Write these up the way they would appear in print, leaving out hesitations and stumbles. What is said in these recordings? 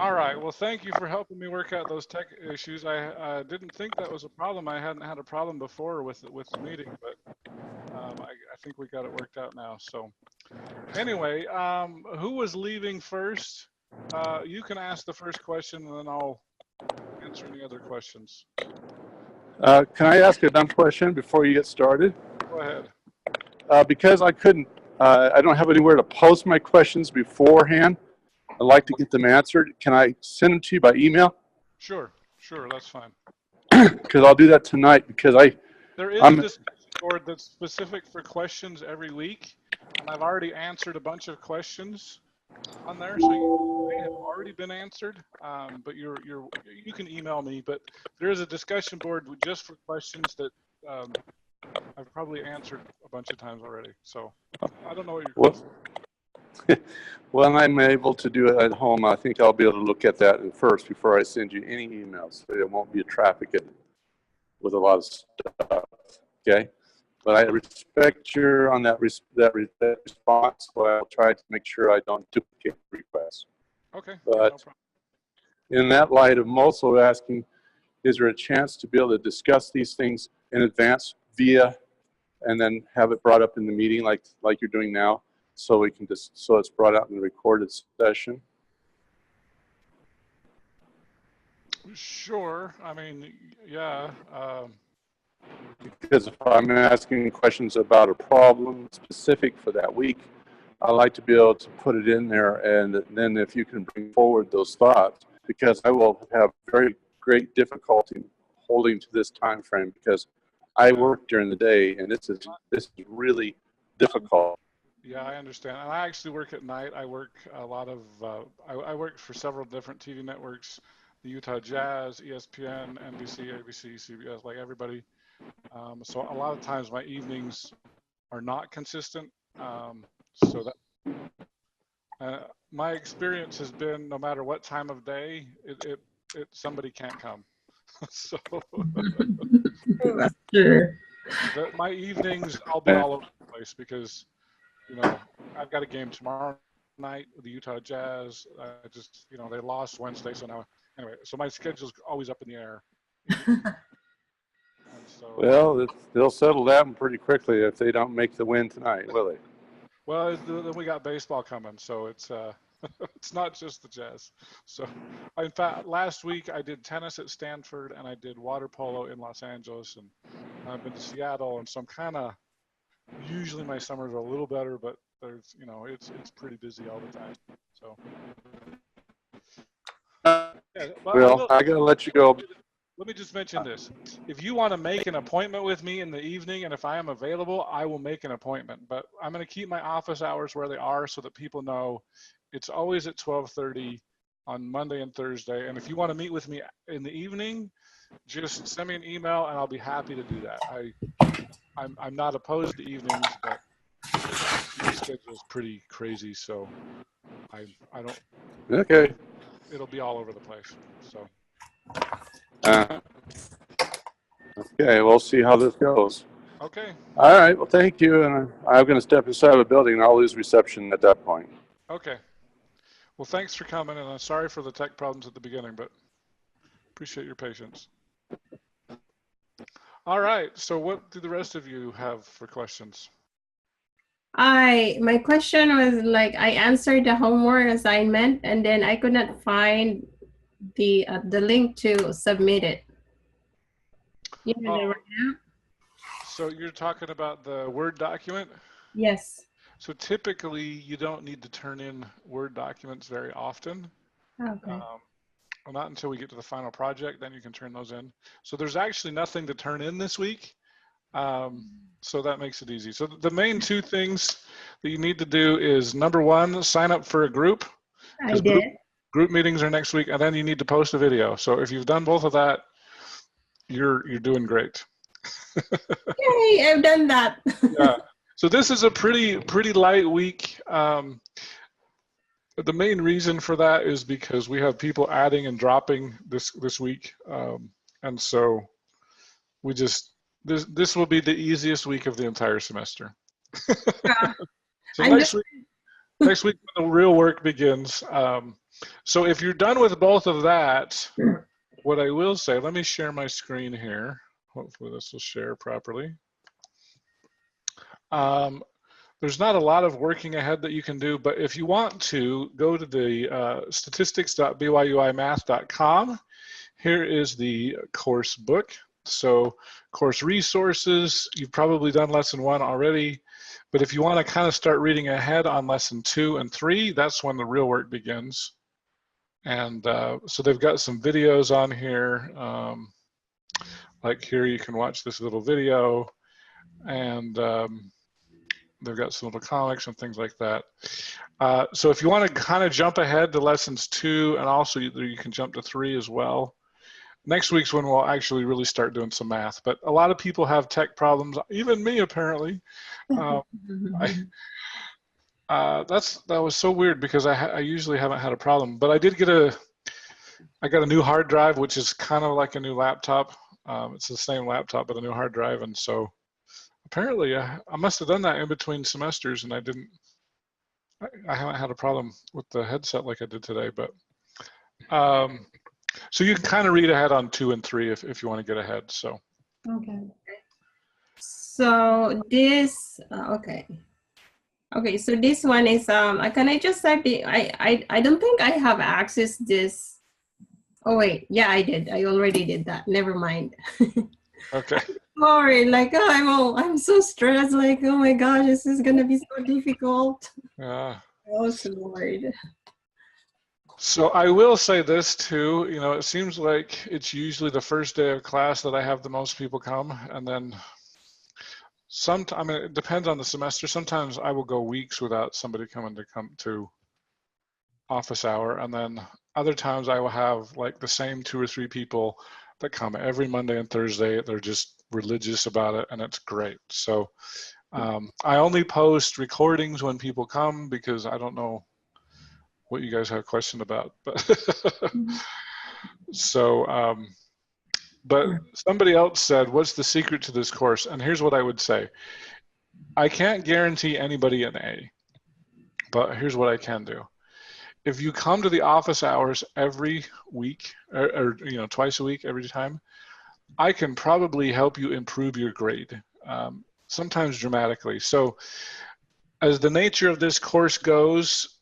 All right. Well, thank you for helping me work out those tech issues. I didn't think that was a problem. I hadn't had a problem before with the meeting, but I think we got it worked out now. So anyway, who was leaving first? You can ask the first question, and then I'll answer any other questions. Can I ask a dumb question before you get started? Go ahead. Because I don't have anywhere to post my questions beforehand. I'd like to get them answered. Can I send them to you by email? Sure, that's fine. Because I'll do that tonight. Because there is a discussion board that's specific for questions every week, and I've already answered a bunch of questions on there, so you may have already been answered. But you can email me. But there is a discussion board just for questions that I've probably answered a bunch of times already. So I don't know what your question is. When I'm able to do it at home, I think I'll be able to look at that first before I send you any emails. So it won't be a traffic with a lot of stuff. Okay, but I respect your on that response. So I'll try to make sure I don't duplicate requests. Okay. But no problem. In that light, I'm also asking: is there a chance to be able to discuss these things in advance and then have it brought up in the meeting like you're doing now? So we can so it's brought out in the recorded session. Sure. I mean, yeah. Because if I'm asking questions about a problem specific for that week, I like to be able to put it in there, and then if you can bring forward those thoughts, because I will have very great difficulty holding to this time frame because I work during the day, and this is really difficult. Yeah, I understand. And I actually work at night. I work a lot of, I work for several different TV networks, the Utah Jazz, ESPN, NBC, ABC, CBS, like everybody. So a lot of times my evenings are not consistent. So that my experience has been no matter what time of day, somebody can't come. So that's true. My evenings, I'll be all over the place because I've got a game tomorrow night with the Utah Jazz. They lost Wednesday, so now anyway. So my schedule's always up in the air. Well, they'll settle that pretty quickly if they don't make the win tonight, will they? Well, then we got baseball coming, so it's it's not just the Jazz. So, in fact, last week I did tennis at Stanford and I did water polo in Los Angeles, and I've been to Seattle, and so I'm kind of. Usually my summers are a little better, but there's it's pretty busy all the time. So. Yeah, well, I gotta let you go. Let me just mention this. If you want to make an appointment with me in the evening, and if I am available, I will make an appointment. But I'm going to keep my office hours where they are so that people know it's always at 12:30 on Monday and Thursday. And if you want to meet with me in the evening, just send me an email, and I'll be happy to do that. I'm not opposed to evenings, but my schedule is pretty crazy, so I don't. Okay. It'll be all over the place. So. Okay, we'll see how this goes. Okay. All right. Well, thank you, and I'm going to step inside of a building, and I'll lose reception at that point. Okay. Well, thanks for coming, and I'm sorry for the tech problems at the beginning, but appreciate your patience. All right. So, what do the rest of you have for questions? My question was like I answered the homework assignment, and then I could not find the link to submit it. So you're talking about the Word document? Yes. So typically you don't need to turn in Word documents very often. Okay. Well, not until we get to the final project, then you can turn those in. So there's actually nothing to turn in this week. So that makes it easy. So the main two things that you need to do is, number one, sign up for a group. I did. Group meetings are next week, and then you need to post a video. So if you've done both of that, you're doing great. Yay, I've done that. Yeah. So this is a pretty light week. The main reason for that is because we have people adding and dropping this week, and so we just this will be the easiest week of the entire semester. So next week when the real work begins, So if you're done with both of that, what I will say, let me share my screen here. Hopefully this will share properly. There's not a lot of working ahead that you can do, but if you want to, go to the statistics.byuimath.com. Here is the course book. So course resources, you've probably done lesson 1 already, but if you want to kind of start reading ahead on lesson 2 and 3, that's when the real work begins. And so they've got some videos on here. Like here, you can watch this little video, and they've got some little comics and things like that. So if you want to kind of jump ahead to lessons 2, and also you can jump to 3 as well. Next week's when we'll actually really start doing some math. But a lot of people have tech problems, even me apparently. That was so weird because I usually haven't had a problem. But I got a new hard drive, which is kind of like a new laptop. It's the same laptop but a new hard drive, and so apparently I must have done that in between semesters, and I haven't had a problem with the headset like I did today. But so you can kind of read ahead on 2 and 3 if you want to get ahead. So Okay. So this okay. So this one is can I just type the I don't think I have access this. Oh wait, yeah, I did. I already did that. Never mind. okay. Sorry, like I'm so stressed. Like, oh my gosh, this is gonna be so difficult. Oh Lord. So I will say this too, it seems like it's usually the first day of class that I have the most people come, and then it depends on the semester. Sometimes I will go weeks without somebody come to office hour, and then other times I will have like the same 2 or 3 people that come every Monday and Thursday. They're just religious about it, and it's great. So I only post recordings when people come because I don't know what you guys have a question about, but so but somebody else said, what's the secret to this course? And here's what I would say. I can't guarantee anybody an A, but here's what I can do. If you come to the office hours every week, or twice a week, every time, I can probably help you improve your grade, sometimes dramatically. So as the nature of this course goes,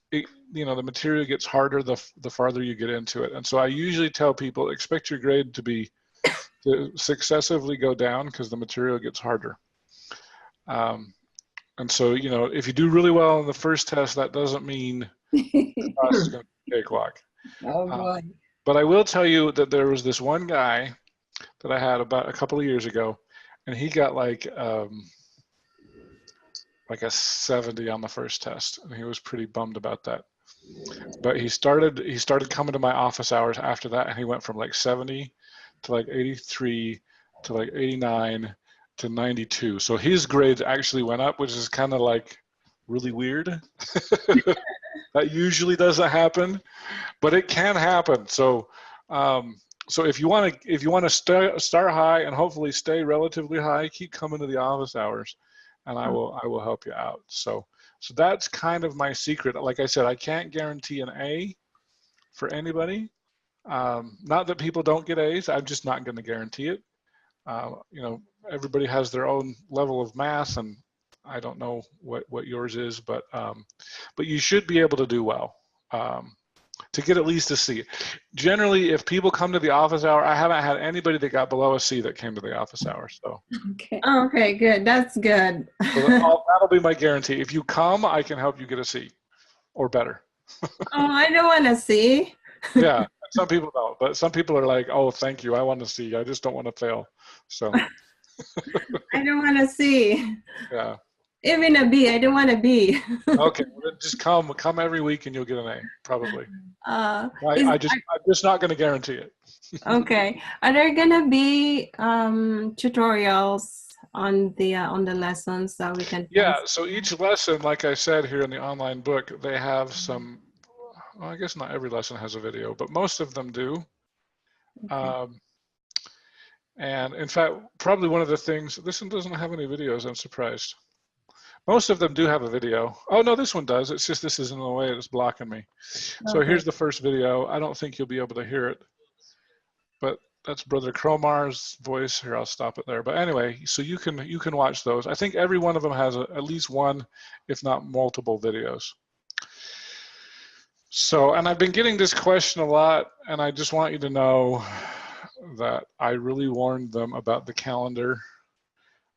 the material gets harder the farther you get into it. And so I usually tell people, expect your grade to successively go down because the material gets harder. And so, if you do really well on the first test, that doesn't mean the class is going to be a cakewalk. Oh boy. But I will tell you that there was this one guy that I had about a couple of years ago, and he got like a 70 on the first test, and he was pretty bummed about that. But he started coming to my office hours after that, and he went from like 70 to like 83 to like 89 to 92. So his grades actually went up, which is kind of like really weird. That usually doesn't happen, but it can happen. So so if you want to start high and hopefully stay relatively high, keep coming to the office hours, and I will help you out. So that's kind of my secret. Like I said, I can't guarantee an A for anybody. Not that people don't get A's. I'm just not going to guarantee it. Everybody has their own level of math, and I don't know what yours is, but you should be able to do well. To get at least a C. Generally, if people come to the office hour, I haven't had anybody that got below a C that came to the office hour. So. Okay. Oh, okay, good. That's good. So that'll be my guarantee. If you come, I can help you get a C or better. Oh, I don't want to see. Yeah, some people don't, but some people are like, oh, thank you. I want to see. I just don't want to fail. So. I don't want to see. Yeah. Even a B, I don't want a B. Okay, well, then just come every week and you'll get an A, probably. I'm just not going to guarantee it. Okay. Are there gonna be tutorials on the lessons that we can? Yeah. So each lesson, like I said here in the online book, they have some. Well, I guess not every lesson has a video, but most of them do. Okay. And in fact, probably one of the things, this one doesn't have any videos. I'm surprised. Most of them do have a video. Oh, no, this one does. It's just this is in the way it's blocking me. So Okay. here's the first video. I don't think you'll be able to hear it, but that's Brother Cromar's voice. Here, I'll stop it there. But anyway, so you can watch those. I think every one of them has at least one, if not multiple videos. So, and I've been getting this question a lot, and I just want you to know that I really warned them about the calendar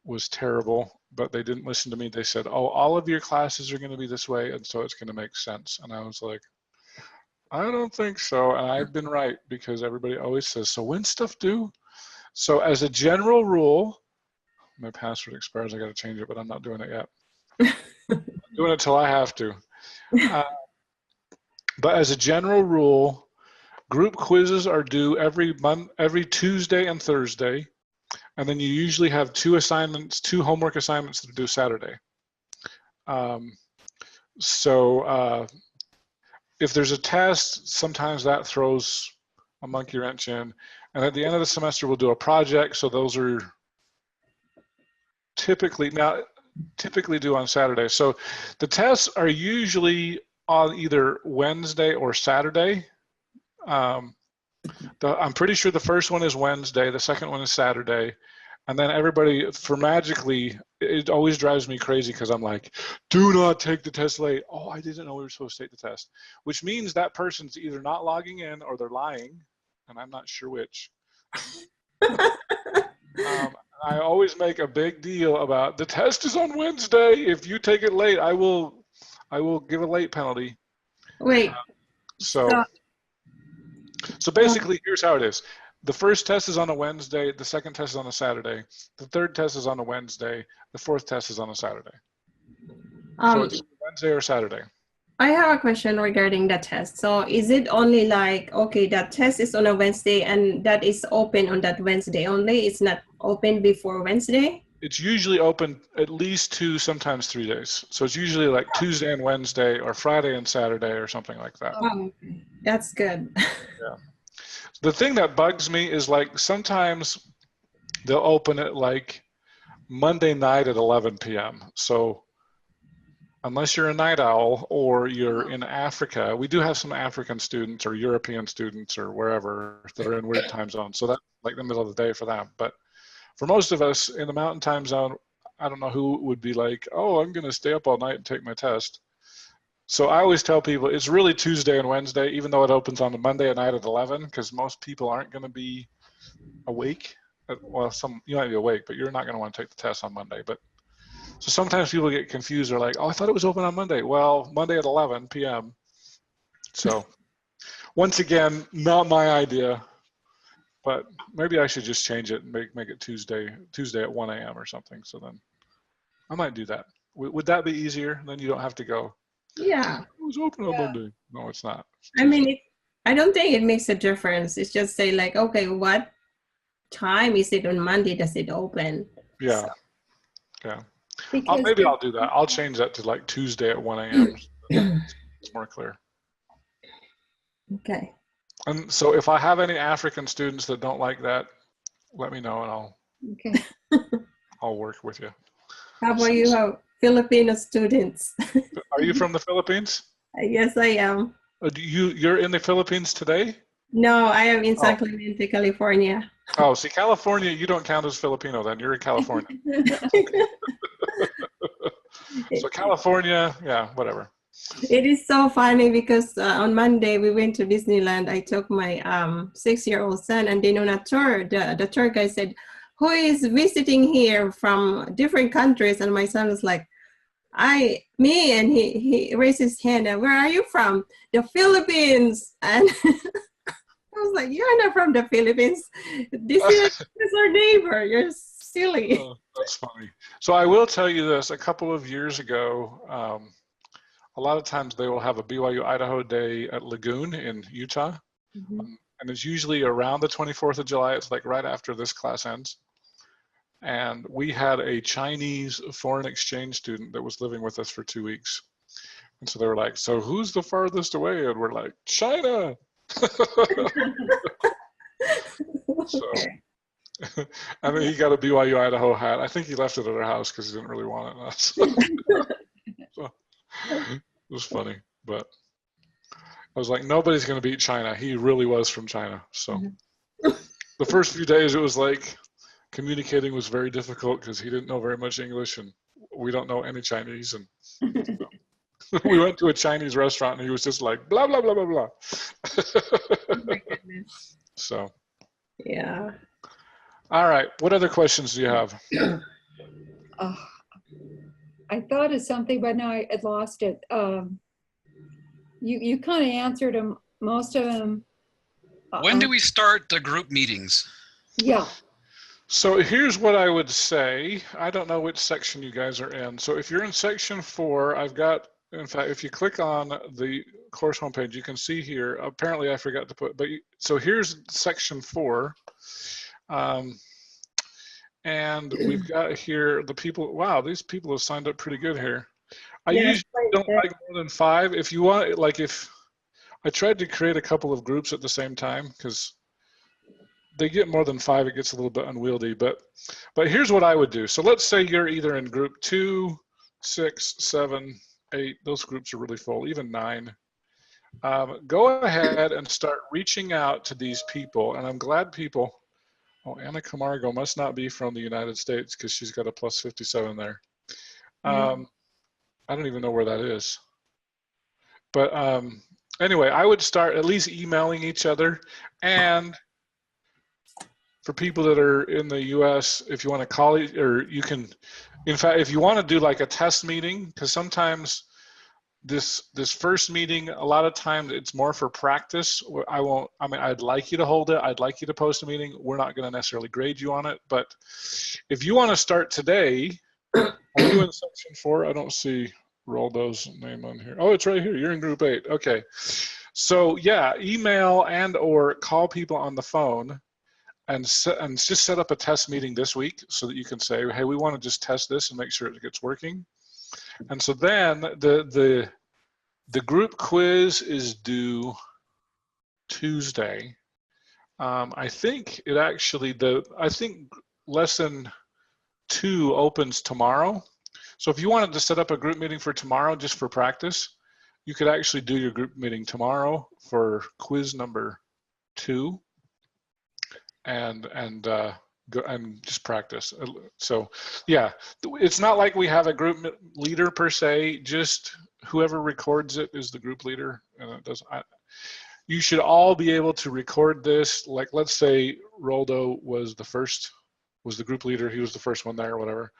was terrible, but they didn't listen to me. They said, oh, all of your classes are going to be this way, and so it's going to make sense. And I was like, I don't think so. And I've been right, because everybody always says, so when's stuff due? So as a general rule, my password expires, I got to change it, but I'm not doing it yet. I'm doing it till I have to. But as a general rule, group quizzes are due every Tuesday and Thursday. And then you usually have two homework assignments that are due Saturday. If there's a test, sometimes that throws a monkey wrench in. And at the end of the semester, we'll do a project. So those are typically due on Saturday. So the tests are usually on either Wednesday or Saturday. I'm pretty sure the first one is Wednesday, the second one is Saturday. And then everybody, it always drives me crazy because I'm like, do not take the test late. Oh, I didn't know we were supposed to take the test, which means that person's either not logging in or they're lying, and I'm not sure which. I always make a big deal about the test is on Wednesday. If you take it late, I will give a late penalty. Wait. So basically, here's how it is. The first test is on a Wednesday. The second test is on a Saturday. The third test is on a Wednesday. The fourth test is on a Saturday. So it's Wednesday or Saturday. I have a question regarding the test. So is it only like, okay, that test is on a Wednesday and that is open on that Wednesday only? It's not open before Wednesday? It's usually open at least 2, sometimes 3 days. So it's usually like Tuesday and Wednesday or Friday and Saturday or something like that. Oh, that's good. Yeah. The thing that bugs me is like sometimes they'll open it like Monday night at 11 p.m. So unless you're a night owl or you're in Africa, we do have some African students or European students or wherever that are in weird time zones. So that's like the middle of the day for them. But for most of us in the mountain time zone, I don't know who would be like, oh, I'm going to stay up all night and take my test. So I always tell people it's really Tuesday and Wednesday, even though it opens on a Monday at night at 11, because most people aren't going to be awake. Well, you might be awake, but you're not going to want to take the test on Monday. But so sometimes people get confused. They're like, oh, I thought it was open on Monday. Well, Monday at 11 p.m. So once again, not my idea, but maybe I should just change it and make it Tuesday at 1 a.m. or something. So then I might do that. Would that be easier? Then you don't have to go, yeah. it was open on Monday. No, it's not. I mean, I don't think it makes a difference. It's just say like, okay, what time is it on Monday? Does it open? Yeah. So, yeah. because Maybe I'll do that. I'll change that to like Tuesday at 1 a.m. It's more clear. Okay. And so if I have any African students that don't like that, let me know and Okay. I'll work with you. How about you have Filipino students? Are you from the Philippines? Yes, I am. You're in the Philippines today? No, I am in Sacramento, California. Oh, see, California, you don't count as Filipino then. You're in California. So California, yeah, whatever. It is so funny because on Monday we went to Disneyland. I took my 6-year-old son, and then on a tour, the tour guide said, who is visiting here from different countries? And my son was like, me, and he raised his hand, and where are you from? The Philippines. And I was like, you're not from the Philippines. This is our neighbor. You're silly. Oh, that's funny. So I will tell you this, a couple of years ago, a lot of times they will have a BYU Idaho Day at Lagoon in Utah. Mm-hmm. And it's usually around the 24th of July. It's like right after this class ends. And we had a Chinese foreign exchange student that was living with us for 2 weeks. And so they were like, so who's the farthest away? And we're like, China. So I mean, he got a BYU Idaho hat. I think he left it at our house because he didn't really want it. So, it was funny, but I was like, nobody's going to beat China. He really was from China. So the first few days, it was like communicating was very difficult because he didn't know very much English and we don't know any Chinese. And we went to a Chinese restaurant and he was just like, blah, blah, blah, blah, blah. Oh my goodness. So. Yeah. All right. What other questions do you have? I thought of something, but now I lost it. You kind of answered them, most of them. When do we start the group meetings? Yeah. So here's what I would say. I don't know which section you guys are in. So if you're in section 4, I've got, in fact, if you click on the course homepage, you can see here, apparently I forgot to put, so here's section 4. And we've got here the people, wow, these people have signed up pretty good here. I usually don't like more than 5. If you want, like if, I tried to create a couple of groups at the same time because they get more than 5, it gets a little bit unwieldy, but here's what I would do. So let's say you're either in group 2, 6, 7, 8, those groups are really full, even 9. Go ahead and start reaching out to these people, and I'm glad people, oh, Anna Camargo must not be from the United States because she's got a plus 57 there. I don't even know where that is. But anyway, I would start at least emailing each other. And for people that are in the US, if you want to call it, or you can, in fact, if you want to do like a test meeting, because sometimes this first meeting, a lot of times it's more for practice. I'd like you to hold it. I'd like you to post a meeting. We're not going to necessarily grade you on it. But if you want to start today, are you in section 4? I don't see Roldo's name on here. Oh, it's right here. You're in group 8. Okay. So yeah, email and or call people on the phone and just set up a test meeting this week so that you can say, hey, we want to just test this and make sure it gets working. And so then the group quiz is due Tuesday. I think it actually, I think lesson 2 opens tomorrow. So if you wanted to set up a group meeting for tomorrow just for practice, you could actually do your group meeting tomorrow for quiz number 2 and go and just practice. So yeah, it's not like we have a group leader per se, just whoever records it is the group leader. And it doesn't, you should all be able to record this. Like let's say Roldo was the group leader, he was the first one there or whatever,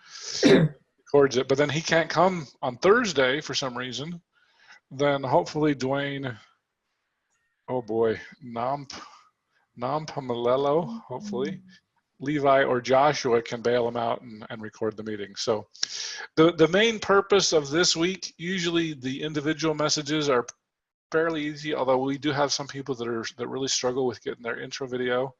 records it, but then he can't come on Thursday for some reason. Then hopefully Dwayne, oh boy, Nampamalelo, hopefully, Levi or Joshua can bail him out and record the meeting. So the main purpose of this week, usually the individual messages are fairly easy, although we do have some people that really struggle with getting their intro video.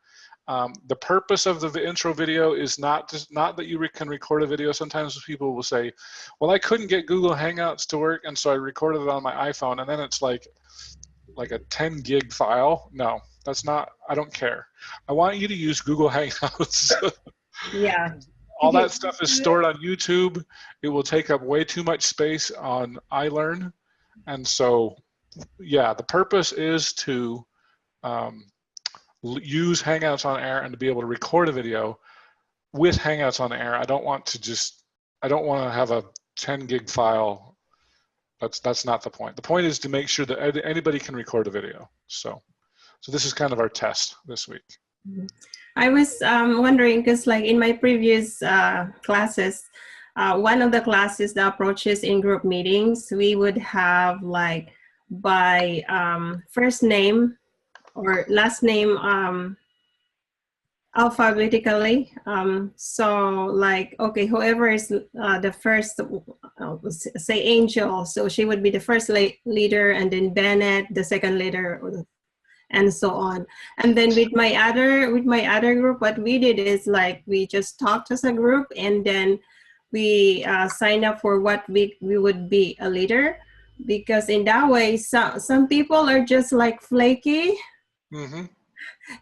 The purpose of the intro video is not that you can record a video. Sometimes people will say, well, I couldn't get Google Hangouts to work, and so I recorded it on my iPhone, and then it's like a 10 gig file. No, that's not, I don't care. I want you to use Google Hangouts. Yeah. All that stuff is stored on YouTube. It will take up way too much space on iLearn. And so, yeah, the purpose is to use Hangouts on Air and to be able to record a video with Hangouts on Air. I don't want to have a 10 gig file. That's not the point. The point is to make sure that anybody can record a video. So this is kind of our test this week. I was wondering, because like in my previous classes, one of the classes, the approaches in group meetings, we would have like by first name or last name alphabetically. So like, okay, whoever is the first, say Angel, so she would be the first leader, and then Bennett, the second leader, and so on. And then with my other group, what we did is like we just talked as a group, and then we signed up for what we would be a leader, because in that way some people are just like flaky. Mm-hmm.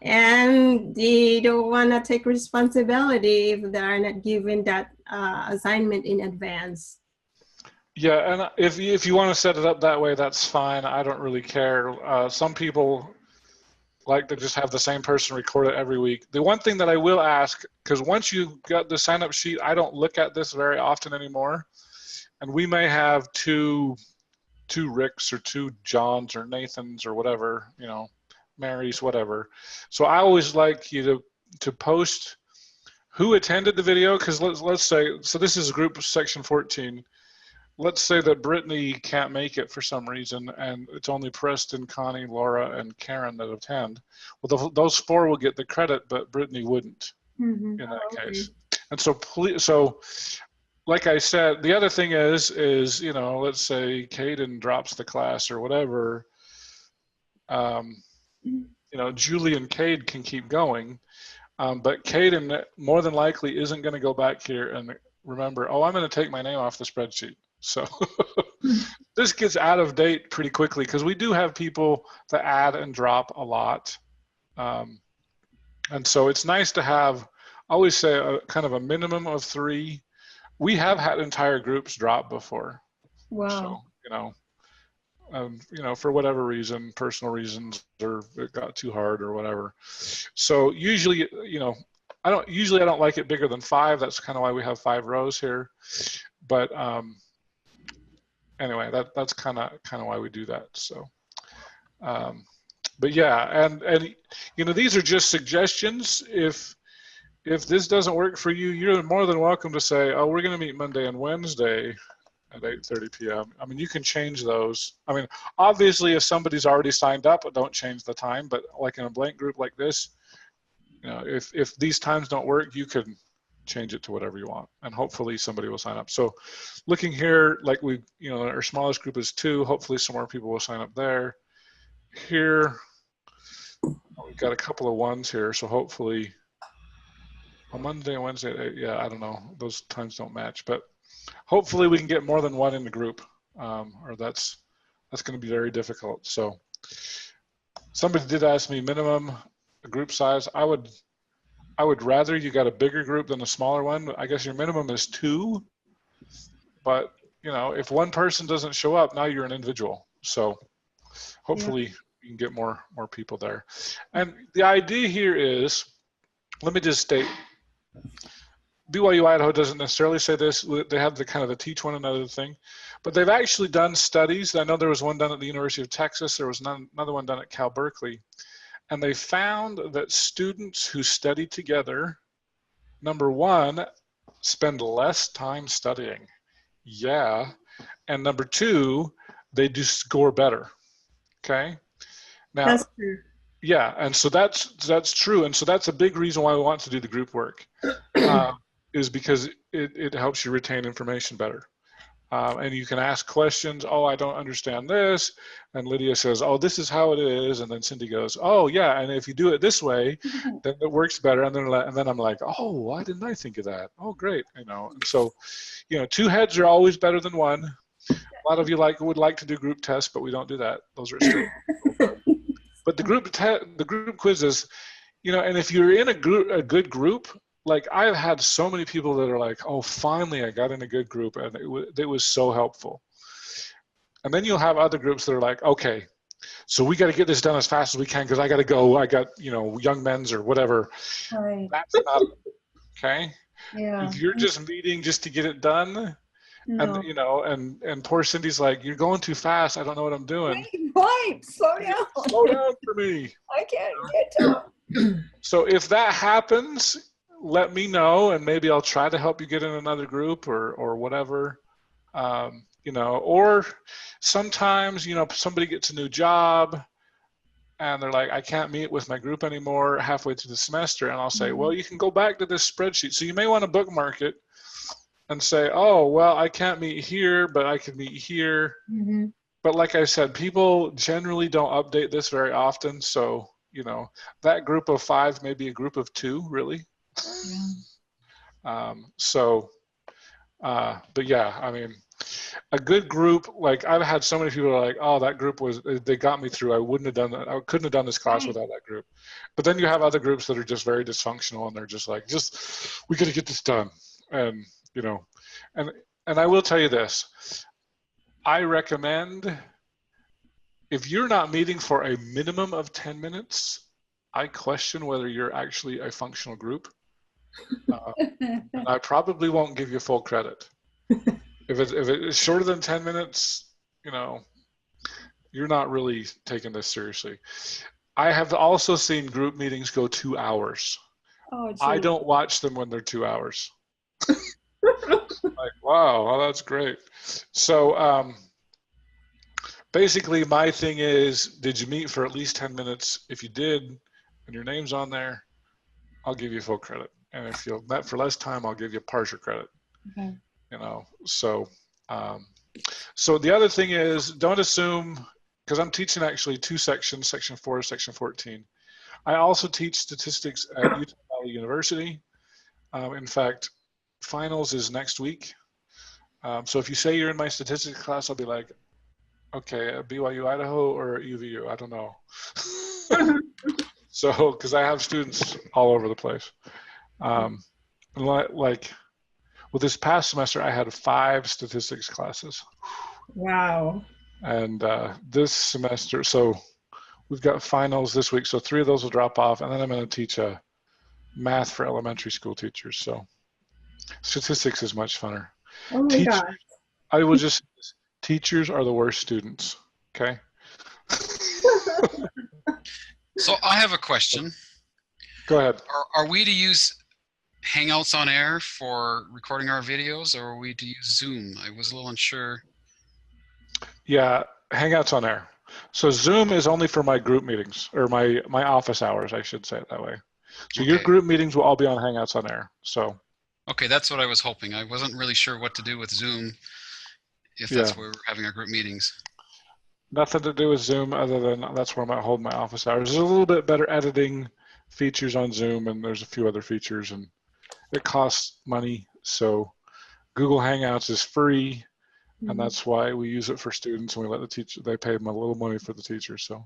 And they don't want to take responsibility if they are not given that assignment in advance. Yeah, and if you want to set it up that way, that's fine. I don't really care. Some people like to just have the same person record it every week. The one thing that I will ask, because once you got the sign-up sheet, I don't look at this very often anymore. And we may have two Ricks or two Johns or Nathans or whatever, you know, Marys, whatever. So I always like you to post who attended the video, because let's say, so this is group section 14. Let's say that Brittany can't make it for some reason, and it's only Preston, Connie, Laura, and Karen that attend. Well, those 4 will get the credit, but Brittany wouldn't in that case. And so, like I said, the other thing is you know, let's say Caden drops the class or whatever. You know, Julie and Cade can keep going, but Caden more than likely isn't going to go back here and remember, oh, I'm going to take my name off the spreadsheet. So this gets out of date pretty quickly, because we do have people that add and drop a lot. And so it's nice to have, I always say, a kind of a minimum of 3. We have had entire groups drop before. Wow. So, you know, for whatever reason, personal reasons, or it got too hard or whatever. So usually, you know, I don't like it bigger than 5. That's kind of why we have 5 rows here. But anyway, that's kind of why we do that. So, but yeah, and you know, these are just suggestions. If this doesn't work for you, you're more than welcome to say, oh, we're going to meet Monday and Wednesday at 8:30 p.m. I mean, you can change those. I mean, obviously, if somebody's already signed up, don't change the time. But like in a blank group like this, you know, if these times don't work, you can change it to whatever you want, and hopefully somebody will sign up. So looking here, like you know, our smallest group is 2. Hopefully some more people will sign up there. Here, we've got a couple of 1s here. So hopefully on Monday and Wednesday, yeah, I don't know, those times don't match, but hopefully we can get more than 1 in the group, or that's going to be very difficult. So somebody did ask me minimum group size. I would rather you got a bigger group than a smaller one. I guess your minimum is 2, but you know, if one person doesn't show up, now you're an individual. So hopefully you can get more people there. And the idea here is, let me just state, BYU Idaho doesn't necessarily say this. They have the kind of the teach one another thing, but they've actually done studies. I know there was one done at the University of Texas. There was another one done at Cal Berkeley. And they found that students who study together, number 1, spend less time studying. Yeah. And number 2, they do score better. Okay. Now, That's true. Yeah, and so that's true. And so that's a big reason why we want to do the group work, is because it helps you retain information better. And you can ask questions. Oh, I don't understand this. And Lydia says, oh, this is how it is. And then Cindy goes, oh, yeah. And if you do it this way, then it works better. And then I'm like, oh, why didn't I think of that? Oh, great. You know, and so, you know, 2 heads are always better than 1. A lot of you would like to do group tests, but we don't do that. Those are still. But the group quizzes, you know, and if you're in a good group, like I've had so many people that are like, oh, finally I got in a good group, and it was so helpful. And then you'll have other groups that are like, okay, so we got to get this done as fast as we can because I got to go. I got, you know, young men's or whatever. Right. That's not okay. Yeah. If you're just meeting just to get it done, No. and you know, and poor Cindy's like, you're going too fast. I don't know what I'm doing. Right. Slow down. Slow down for me. I can't get to. So if that happens, let me know, and maybe I'll try to help you get in another group or whatever. You know, or sometimes, you know, somebody gets a new job and they're like, I can't meet with my group anymore halfway through the semester. And I'll say, well, you can go back to this spreadsheet. So you may want to bookmark it and say, oh, well, I can't meet here, but I can meet here. Mm-hmm. But like I said, people generally don't update this very often. So, you know, that group of 5 may be a group of 2, really. Yeah. But yeah, I mean, A good group, like I've had so many people are like, oh, that group they got me through. I wouldn't have done that. I couldn't have done this class without that group. But then you have other groups that are just very dysfunctional and they're just like, we got to get this done. And, you know, and I will tell you this, I recommend if you're not meeting for a minimum of 10 minutes, I question whether you're actually a functional group. And I probably won't give you full credit. If it's shorter than 10 minutes, you know, you're not really taking this seriously. I have also seen group meetings go 2 hours. Oh, I gee. don't watch them when they're 2 hours. Like, wow, well, that's great. So basically my thing is, did you meet for at least 10 minutes? If you did, and your name's on there, I'll give you full credit. And if you met for less time, I'll give you partial credit. Okay. You know, so the other thing is, don't assume, because I'm teaching actually 2 sections, section 4, section 14. I also teach statistics at Utah Valley University. In fact, finals is next week. So if you say you're in my statistics class, I'll be like, okay, at BYU Idaho or at UVU, I don't know. So, because I have students all over the place. Like, well, this past semester I had 5 statistics classes. Wow. And this semester, so we've got finals this week, so 3 of those will drop off, and then I'm going to teach a math for elementary school teachers. So statistics is much funner. Oh my God. I will just, teachers are the worst students, okay? So I have a question. Go ahead. Are we to use Hangouts on Air for recording our videos, or are we to use Zoom? I was a little unsure. Yeah, Hangouts on Air. So Zoom is only for my group meetings, or my office hours, I should say it that way. So your Okay. group meetings will all be on Hangouts on Air. So. Okay, that's what I was hoping. I wasn't really sure what to do with Zoom if that's where we're having our group meetings. Nothing to do with Zoom other than that's where I hold my office hours. There's a little bit better editing features on Zoom, and there's a few other features, and it costs money. So Google Hangouts is free, and that's why we use it for students, and we let the teacher, they pay them a little money for the teachers. So.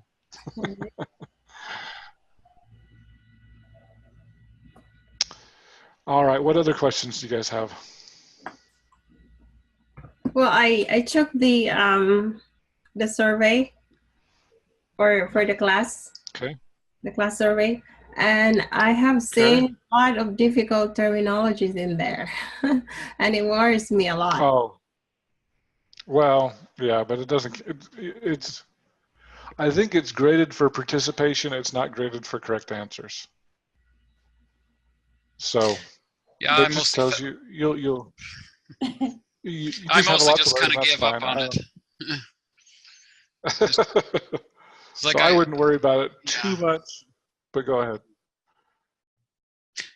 All right, what other questions do you guys have? Well, I took the survey for the class. Okay. The class survey, and I have seen a lot of difficult terminologies in there, and it worries me a lot. Oh. Well, yeah, but it doesn't. It's. I think it's graded for participation. It's not graded for correct answers. So. Yeah, that just tells you you'll. You I just mostly just kind of gave up on it. So I wouldn't worry about it too much, but go ahead.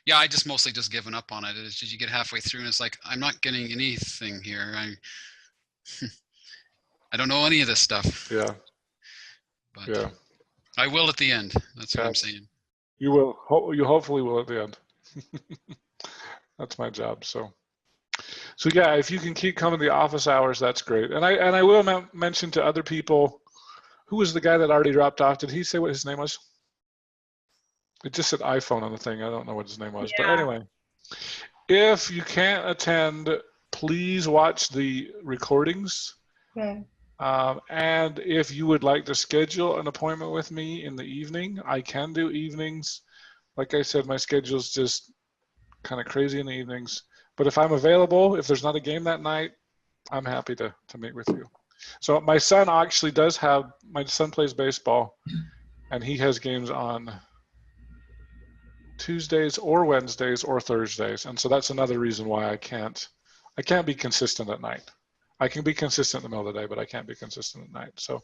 Yeah, I just mostly just given up on it. It's just you get halfway through and it's like, I'm not getting anything here. I don't know any of this stuff. Yeah. But yeah. I will at the end. That's what I'm saying. You will. You hopefully will at the end. That's my job. So yeah, if you can keep coming to the office hours, that's great. And I will mention to other people, who was the guy that already dropped off? Did he say what his name was? It just said iPhone on the thing. I don't know what his name was. But anyway, if you can't attend, please watch the recordings. Okay. And if you would like to schedule an appointment with me in the evening, I can do evenings. Like I said, my schedule's just kind of crazy in the evenings. But if I'm available, if there's not a game that night, I'm happy to meet with you. So my son actually my son plays baseball, and he has games on Tuesdays or Wednesdays or Thursdays. And so that's another reason why I can't be consistent at night. I can be consistent in the middle of the day, but I can't be consistent at night. So,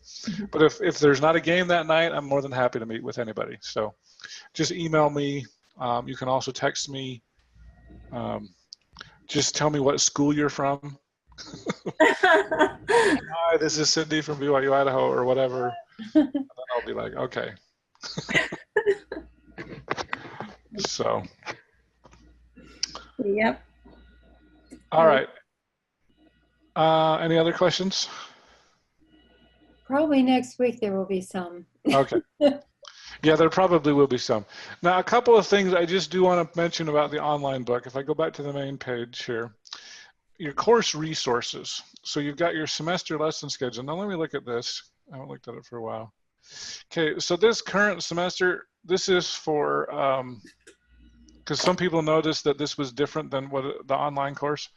but if there's not a game that night, I'm more than happy to meet with anybody. So just email me. You can also text me. Just tell me what school you're from. Hi, this is Cindy from BYU Idaho or whatever. And then I'll be like, okay. So. Yep. All right. Any other questions? Probably next week there will be some. Okay. Yeah, there probably will be some. Now, a couple of things I just do want to mention about the online book. If I go back to the main page here, your course resources. So you've got your semester lesson schedule. Now let me look at this. I haven't looked at it for a while. Okay, so this current semester, this is for, because some people noticed that this was different than what the online course.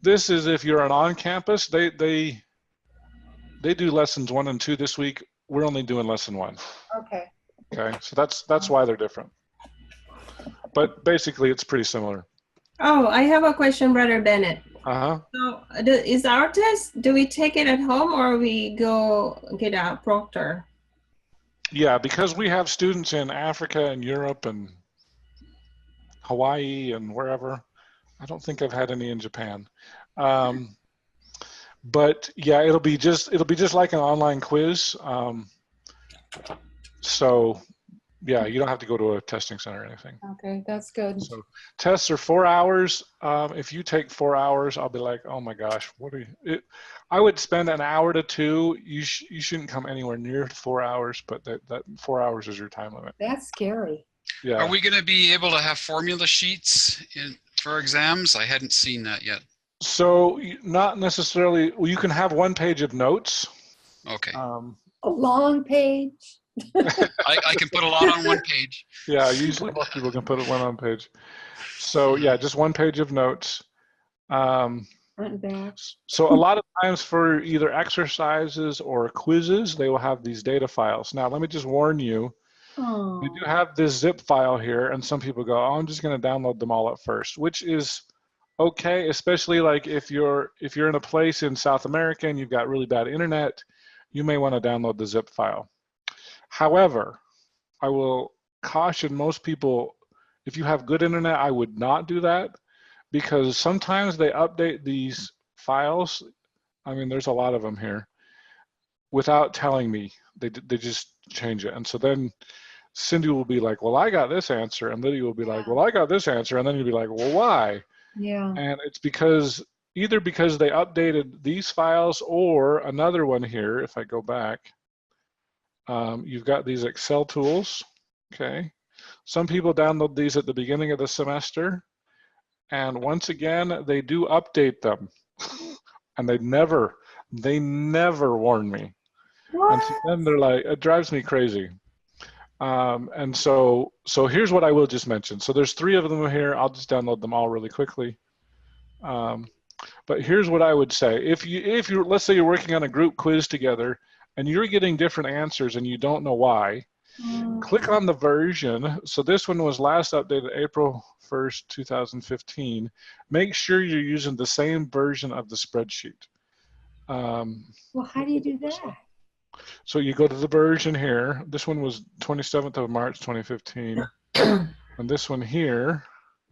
This is if you're an on-campus, they do lessons 1 and 2 this week. We're only doing lesson 1. Okay. Okay, so that's why they're different. But basically, it's pretty similar. Oh, I have a question, Brother Bennett. Uh-huh. So, is our test, do we take it at home or we go get a proctor? Yeah, because we have students in Africa and Europe and Hawaii and wherever. I don't think I've had any in Japan. But yeah, it'll be just like an online quiz. So yeah, you don't have to go to a testing center or anything. Okay, that's good. So tests are 4 hours. If you take 4 hours, I'll be like, oh my gosh, what are you? I would spend an hour to 2. You shouldn't come anywhere near 4 hours, but that 4 hours is your time limit. That's scary. Yeah. Are we going to be able to have formula sheets for exams? I hadn't seen that yet. So not necessarily. Well, you can have 1 page of notes. Okay. A long page. I can put a lot on 1 page. Yeah, usually most people can put it 1 on page. So yeah, just 1 page of notes. Front and back. So a lot of times for either exercises or quizzes, they will have these data files. Now, let me just warn you, Oh. we do have this zip file here, and some people go, oh, I'm just going to download them all at first, which is okay, especially like if you're in a place in South America and you've got really bad internet, you may want to download the zip file. However, I will caution most people, if you have good internet, I would not do that, because sometimes they update these files. I mean, there's a lot of them here without telling me. They just change it. And so then Cindy will be like, well, I got this answer. And Lydia will be like, well, I got this answer. And then you'll be like, well, why? Yeah. And it's because either because they updated these files, or another one here, if I go back, you've got these Excel tools, okay? Some people download these at the beginning of the semester, and once again, they do update them, and they never warn me. What? And so then they're like, it drives me crazy. And so here's what I will just mention. So there's 3 of them here. I'll just download them all really quickly. But here's what I would say. If you're, let's say you're working on a group quiz together, and you're getting different answers and you don't know why, click on the version. So this one was last updated April 1st, 2015. Make sure you're using the same version of the spreadsheet. Well, how do you do that? So you go to the version here. This one was 27th of March, 2015. And this one here,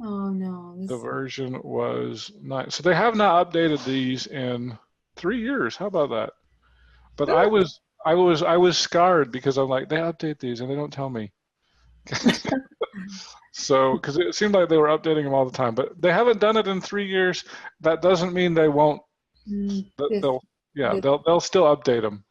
Oh no. the version was 9. So they have not updated these in 3 years. How about that? But I was scarred, because I'm like, they update these and they don't tell me. So, because it seemed like they were updating them all the time, but they haven't done it in 3 years. That doesn't mean they won't. They'll still update them.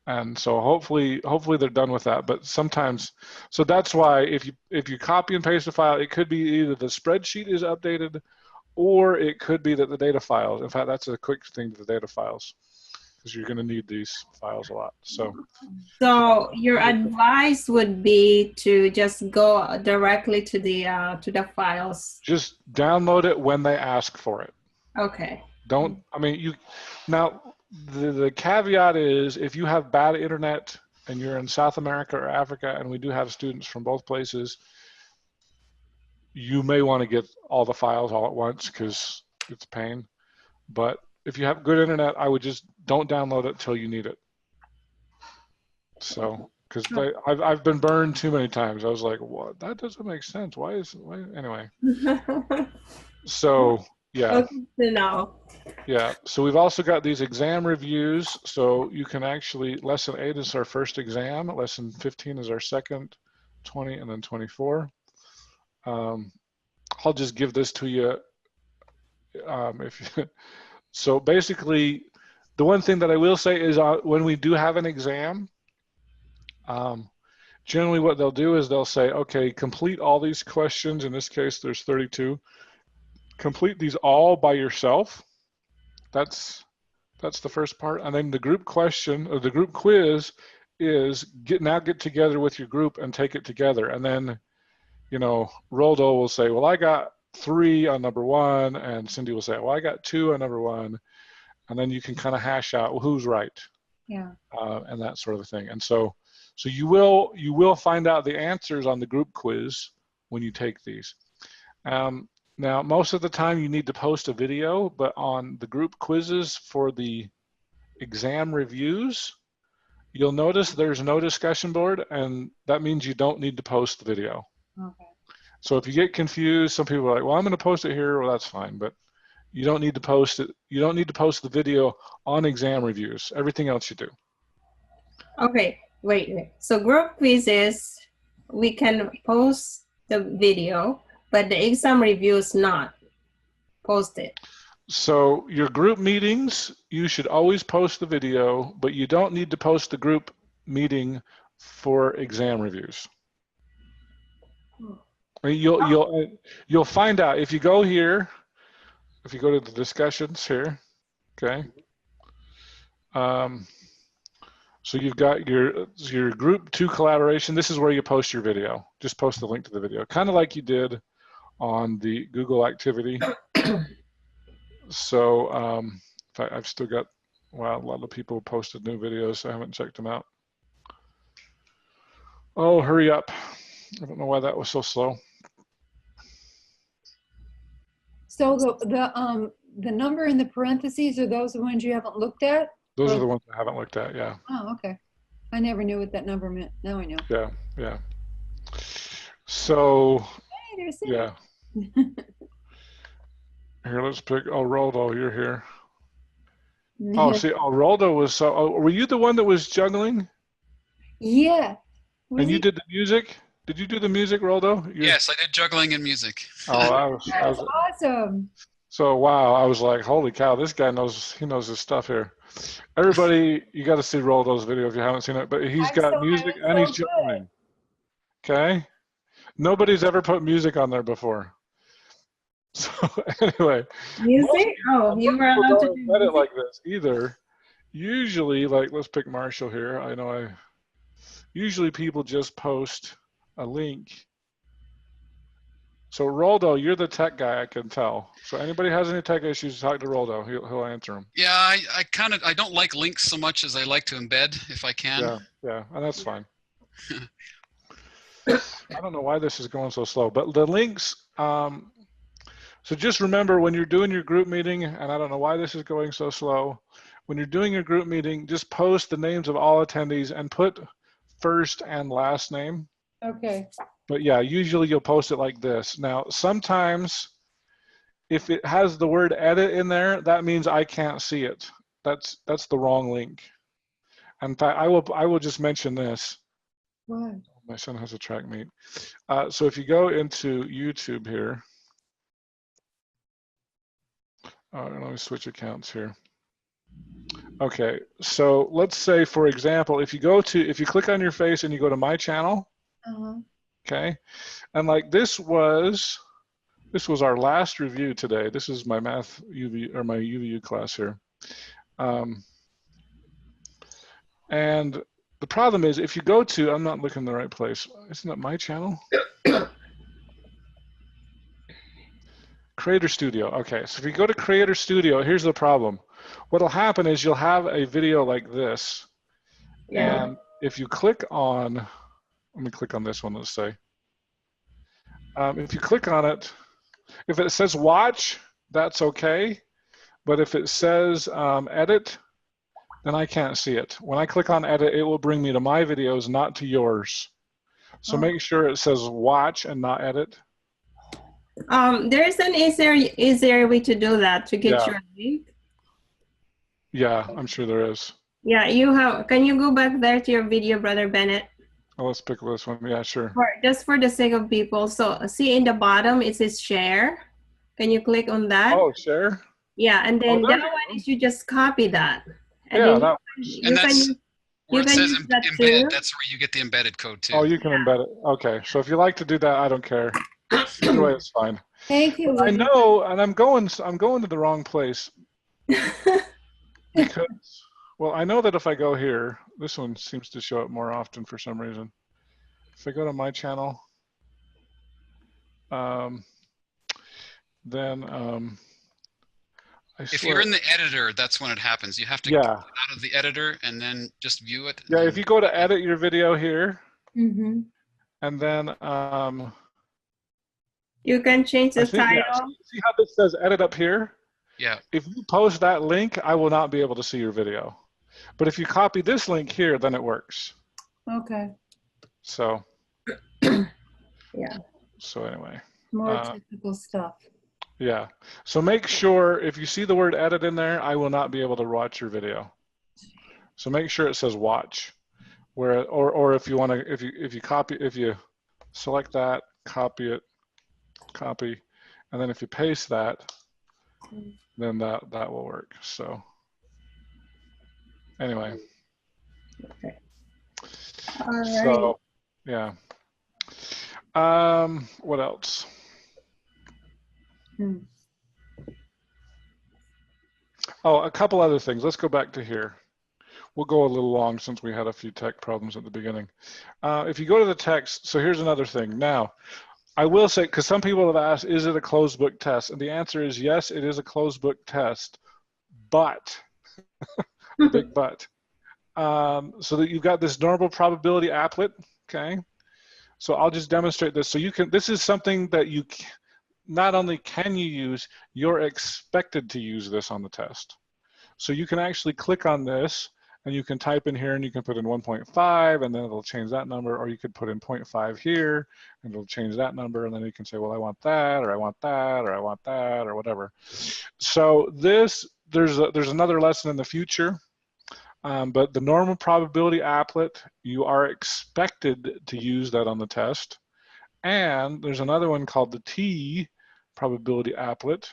And so hopefully they're done with that. But sometimes, so that's why if you copy and paste a file, it could be either the spreadsheet is updated, or it could be that the data files. In fact, that's a quick thing to the data files, because you're going to need these files a lot. So your advice would be to just go directly to the files. just download it when they ask for it. Okay. Don't, I mean, the caveat is, if you have bad internet and you're in South America or Africa, and we do have students from both places, you may want to get all the files all at once, because it's a pain. But if you have good internet, I would just don't download it till you need it. So, because I've been burned too many times. I was like, what? That doesn't make sense. Why anyway? So yeah. Okay to know. Yeah. So we've also got these exam reviews. So you can actually, lesson 8 is our first exam. Lesson 15 is our second, 20, and then 24. I'll just give this to you. So basically, the one thing that I will say is when we do have an exam, generally what they'll do is they'll say, okay, complete all these questions. In this case, there's 32. Complete these all by yourself. That's the first part. And then the group question or the group quiz is get together with your group and take it together. And then, you know, Roldo will say, well, I got 3 on number 1, and Cindy will say, well, I got 2 on number 1. And then you can kind of hash out, well, who's right. Yeah. And that sort of thing. And so you will find out the answers on the group quiz when you take these. Now, most of the time you need to post a video, but on the group quizzes for the exam reviews, you'll notice there's no discussion board, and that means you don't need to post the video. Okay. So if you get confused, some people are like, well, I'm going to post it here. Well, that's fine, but you don't need to post it. You don't need to post the video on exam reviews. Everything else you do. Okay, wait. So group quizzes, we can post the video, but the exam review is not posted. So your group meetings, you should always post the video, but you don't need to post the group meeting for exam reviews. You'll find out if you go here, if you go to the discussions here, okay. So you've got your group 2 collaboration. This is where you post your video. Just post the link to the video, kind of like you did on the Google activity. So in fact, I've still got, wow, a lot of people posted new videos. So I haven't checked them out. Oh, hurry up. I don't know why that was so slow. So the number in the parentheses, are those the ones you haven't looked at? Those are the ones I haven't looked at, yeah. Oh, okay. I never knew what that number meant. Now I know. Yeah, yeah. So, Hey, there's yeah. Here, let's pick, oh, Roldo, you're here. Oh, see, oh, Roldo was so, oh, were you the one that was juggling? Yeah. And you did the music? Did you do the music, Roldo? Yes, I did juggling and music. Oh, That's awesome. So, wow, I was like, holy cow, this guy knows, he knows his stuff here. Everybody, you got to see Roldo's video if you haven't seen it, but he's got music and he's juggling. Okay? Nobody's ever put music on there before. So anyway, Music? Oh, you were allowed to do it like this either. Usually, like, let's pick Marshall here. I know usually people just post a link. So Roldo, you're the tech guy, I can tell. So anybody has any tech issues, talk to Roldo. He'll answer them. Yeah, I don't like links so much as I like to embed if I can. Yeah, and that's fine. I don't know why this is going so slow, but the links, so just remember when you're doing your group meeting, and I don't know why this is going so slow, when you're doing your group meeting, just post the names of all attendees and put first and last name. Okay. But yeah, usually you'll post it like this. Now, sometimes if it has the word edit in there, that means I can't see it. That's the wrong link. In fact, I will just mention this. What? My son has a track meet. So if you go into YouTube here, let me switch accounts here. Okay, so let's say, for example, if you click on your face and you go to my channel, okay, and like this was our last review today. This is my math UV or my UVU class here, and the problem is if you go to, I'm not looking in the right place. Isn't that my channel? Creator Studio. Okay, so if you go to Creator Studio, here's the problem. What'll happen is you'll have a video like this, and if you click on, let me click on this one, let's say. If you click on it, if it says watch, that's okay, but if it says edit, then I can't see it. When I click on edit, it will bring me to my videos, not to yours. So make sure it says watch and not edit. There is an easier way to do that, to get your link. Yeah, I'm sure there is. Yeah, can you go back there to your video, Brother Bennett? Oh, let's pick this one. Yeah, sure. Just for the sake of people. So see in the bottom, it says share. Can you click on that? Oh, share? Yeah, and Oh, then there that you one is you just copy that. And Yeah, then that. And that's where you it can says use that embed. too. That's where you get the embedded code too. Oh, you can embed it. Okay, so if you like to do that, I don't care. Either way, it's fine. Thank you, I Lee. know, and I'm going to the wrong place because, well, I know that if I go here, this one seems to show up more often for some reason. If I go to my channel, then I If swear, you're in the editor, that's when it happens. You have to yeah, get out of the editor and then just view it. yeah. and If you go to edit your video here, Mm-hmm. and then You can change I the think, yeah. title. See how this says edit up here? Yeah. If you post that link, I will not be able to see your video. But if you copy this link here, then it works. Okay. So, Yeah. so anyway, More technical stuff. yeah. So make sure if you see the word edit in there, I will not be able to watch your video. So make sure it says watch, or if you want to, if you select that, copy it, copy, and then if you paste that, then that will work. So anyway. Okay. All right. So yeah. What else? Oh, a couple other things. Let's go back to here. We'll go a little long since we had a few tech problems at the beginning. If you go to the text, so here's another thing. Now, I will say, because some people have asked, is it a closed book test? And the answer is yes, it is a closed book test, but, big but. So that you've got this normal probability applet, okay? So I'll just demonstrate this. So you can, this is something that you, not only can you use, you're expected to use this on the test. So you can actually click on this and you can type in here and you can put in 1.5 and then it'll change that number, or you could put in 0.5 here and it'll change that number, and then you can say, well, I want that, or I want that, or I want that, or whatever. So this, there's another lesson in the future, but the normal probability applet, you are expected to use that on the test. And there's another one called the T probability applet.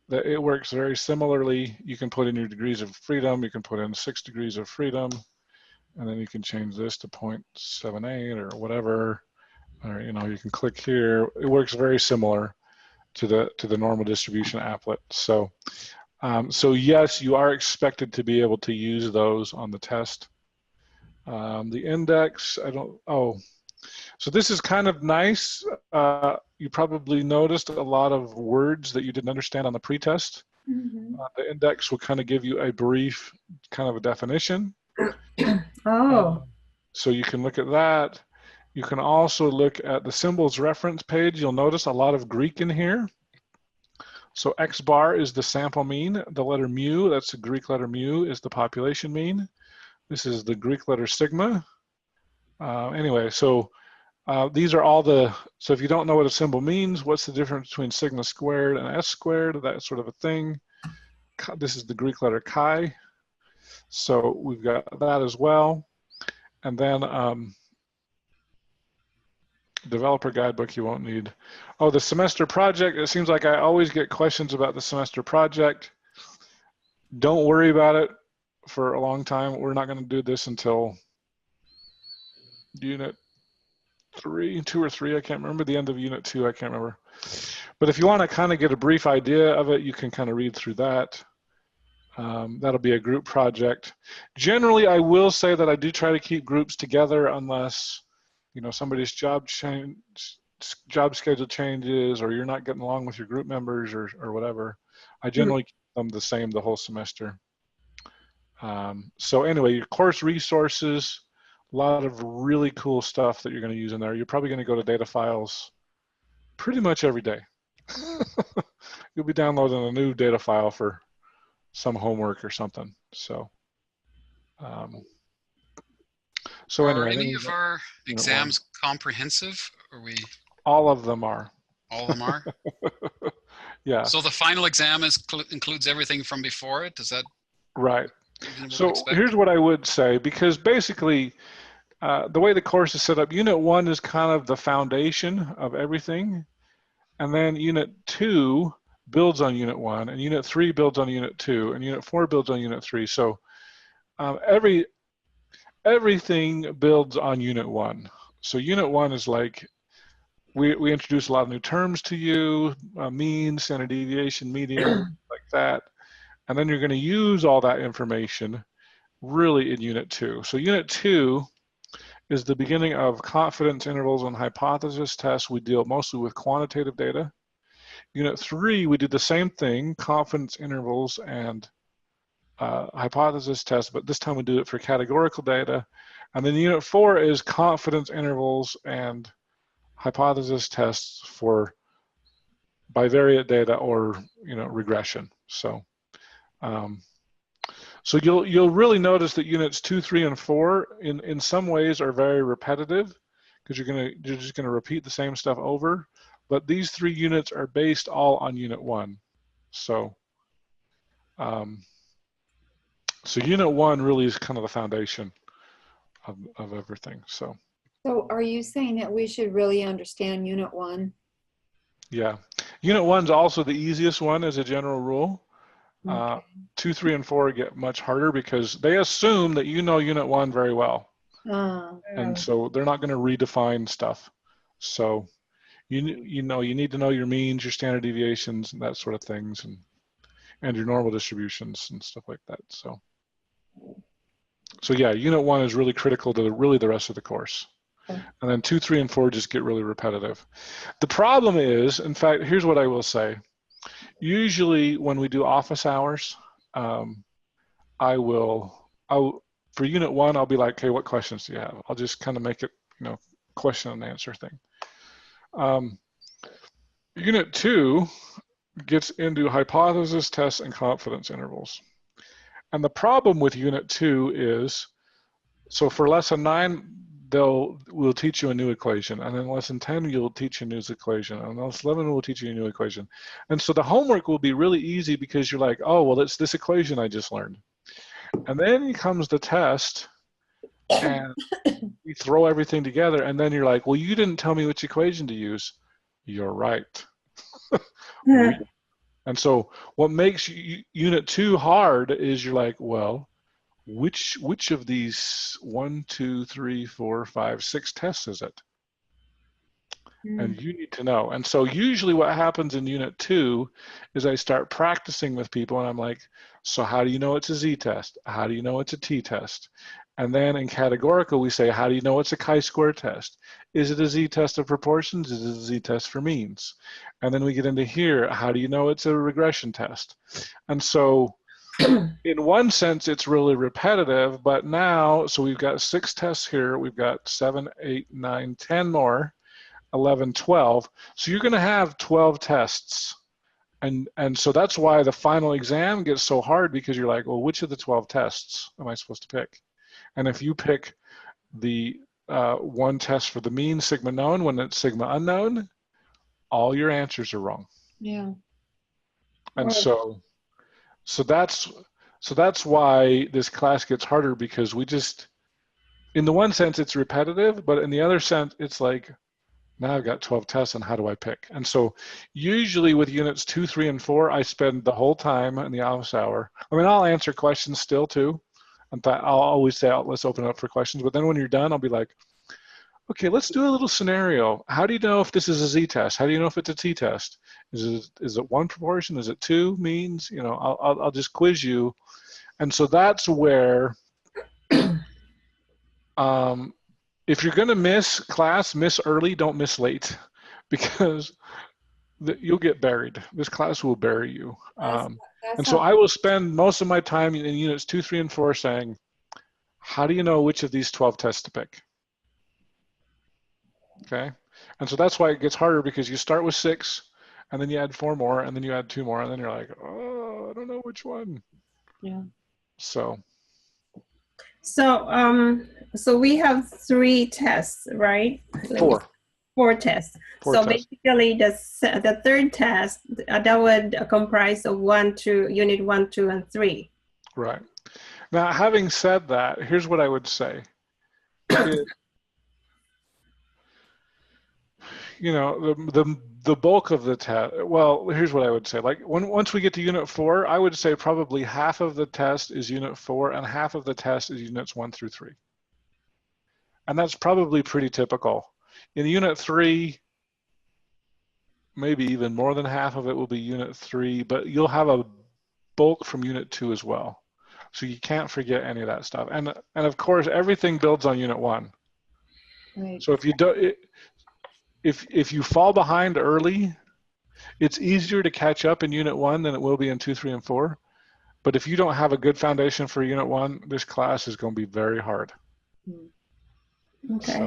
That it works very similarly. You can put in your degrees of freedom. You can put in 6 degrees of freedom, and then you can change this to 0.78 or whatever. Or you know, you can click here. It works very similar to the normal distribution applet. So, so yes, you are expected to be able to use those on the test. The index, I don't. Oh. So this is kind of nice. You probably noticed a lot of words that you didn't understand on the pretest. The index will kind of give you a brief kind of a definition. Oh. So you can look at that. You can also look at the symbols reference page. You'll notice a lot of Greek in here. So X bar is the sample mean. The letter mu, that's the Greek letter mu, is the population mean. This is the Greek letter sigma. Anyway, so these are all the, so if you don't know what a symbol means, what's the difference between sigma squared and s squared, that sort of a thing. This is the Greek letter chi. So we've got that as well. And then developer guidebook you won't need. Oh, the semester project, it seems like I always get questions about the semester project. Don't worry about it for a long time. We're not going to do this until unit 2 or 3, I can't remember, the end of unit 2, I can't remember. But if you want to kind of get a brief idea of it, you can kind of read through that. That'll be a group project. Generally, I will say that I do try to keep groups together unless, you know, somebody's job schedule changes, or you're not getting along with your group members, or whatever. I generally keep them the same the whole semester. So anyway, your course resources, a lot of really cool stuff that you're going to use in there. You're probably going to go to data files pretty much every day. You'll be downloading a new data file for some homework or something. So, so Are anyway, any of our exams comprehensive? Are we? All of them are. All of them are? Yeah. So the final exam includes everything from before it? Is that right? So expect? Here's what I would say, because basically the way the course is set up, unit 1 is kind of the foundation of everything. And then unit 2, builds on Unit 1, and Unit 3 builds on Unit 2, and Unit 4 builds on Unit 3. So everything builds on Unit 1. So Unit 1 is like, we introduce a lot of new terms to you, mean, standard deviation, median, like that. And then you're going to use all that information really in Unit 2. So Unit 2 is the beginning of confidence intervals and hypothesis tests. We deal mostly with quantitative data. Unit 3, we do the same thing, confidence intervals and hypothesis tests, but this time we do it for categorical data. And then Unit 4 is confidence intervals and hypothesis tests for bivariate data or regression. So so you'll really notice that Units 2, 3, and 4 in some ways are very repetitive because you're just gonna repeat the same stuff over. But these 3 units are based all on Unit 1. So so Unit 1 really is kind of the foundation of everything. So are you saying that we should really understand Unit 1? yeah, Unit 1's also the easiest one as a general rule. Okay. 2, 3, and 4 get much harder because they assume that you know Unit 1 very well. And so they're not going to redefine stuff. So you need to know your means, your standard deviations, and that sort of things, and your normal distributions and stuff like that. So yeah, Unit 1 is really critical to really the rest of the course. Okay. And then 2, 3, and 4 just get really repetitive. The problem is, in fact, here's what I will say. Usually when we do office hours, for Unit 1, I'll be like, okay, what questions do you have? I'll just kind of make it, question and answer thing. Unit 2 gets into hypothesis tests and confidence intervals. And the problem with Unit 2 is, so for Lesson 9, we'll teach you a new equation. And then Lesson 10, you'll teach a new equation. And Lesson 11, we'll teach you a new equation. And so the homework will be really easy because you're like, oh, well, it's this equation I just learned. And then comes the test, and you throw everything together, and then you're like, well, you didn't tell me which equation to use. You're right. Yeah. And so what makes Unit 2 hard is you're like, well, which of these 1, 2, 3, 4, 5, 6 tests is it? And you need to know. And so usually what happens in Unit 2 is I start practicing with people, and I'm like, so how do you know it's a z-test? How do you know it's a t-test? And then in categorical, we say, how do you know it's a chi-square test? Is it a z-test of proportions? Is it a z-test for means? And then we get into here, how do you know it's a regression test? And so in one sense, it's really repetitive, but now, so we've got 6 tests here. We've got 7, 8, 9, 10 more, 11, 12. So you're going to have 12 tests. And so that's why the final exam gets so hard, because you're like, well, which of the 12 tests am I supposed to pick? And if you pick the one test for the mean sigma known when it's sigma unknown, all your answers are wrong. Yeah. And Right. so that's why this class gets harder, because we just, in the one sense, it's repetitive, but in the other sense, it's like, now I've got 12 tests, and how do I pick? And so usually with Units 2, 3, and 4, I spend the whole time in the office hour. I mean, I'll answer questions still too. In fact, I'll always say, let's open it up for questions. But then when you're done, I'll be like, okay, let's do a little scenario. How do you know if this is a z-test? How do you know if it's a t-test? Is it one proportion? Is it 2 means? I'll just quiz you. And so that's where, if you're going to miss class, miss early, don't miss late, because you'll get buried. This class will bury you. And so I will spend most of my time in Units 2, 3, and 4 saying, how do you know which of these 12 tests to pick? Okay. And so that's why it gets harder, because you start with 6, and then you add 4 more, and then you add 2 more, and then you're like, oh, I don't know which one. Yeah. So we have 3 tests, right? 4. 4 tests. 4 so tests. basically the third test, that would comprise of Unit 1, 2, and 3. Right. Now, having said that, here's what I would say. you know, the bulk of the test, well, here's what I would say. Like once we get to unit 4, I would say probably half of the test is unit 4 and half of the test is units 1 through 3. And that's probably pretty typical. In unit 3, maybe even more than half of it will be unit 3, but you'll have a bulk from unit 2 as well. So you can't forget any of that stuff. And of course, everything builds on unit 1. Right. So if you do, if you fall behind early, it's easier to catch up in unit 1 than it will be in 2, 3, and 4. But if you don't have a good foundation for unit 1, this class is going to be very hard. Okay.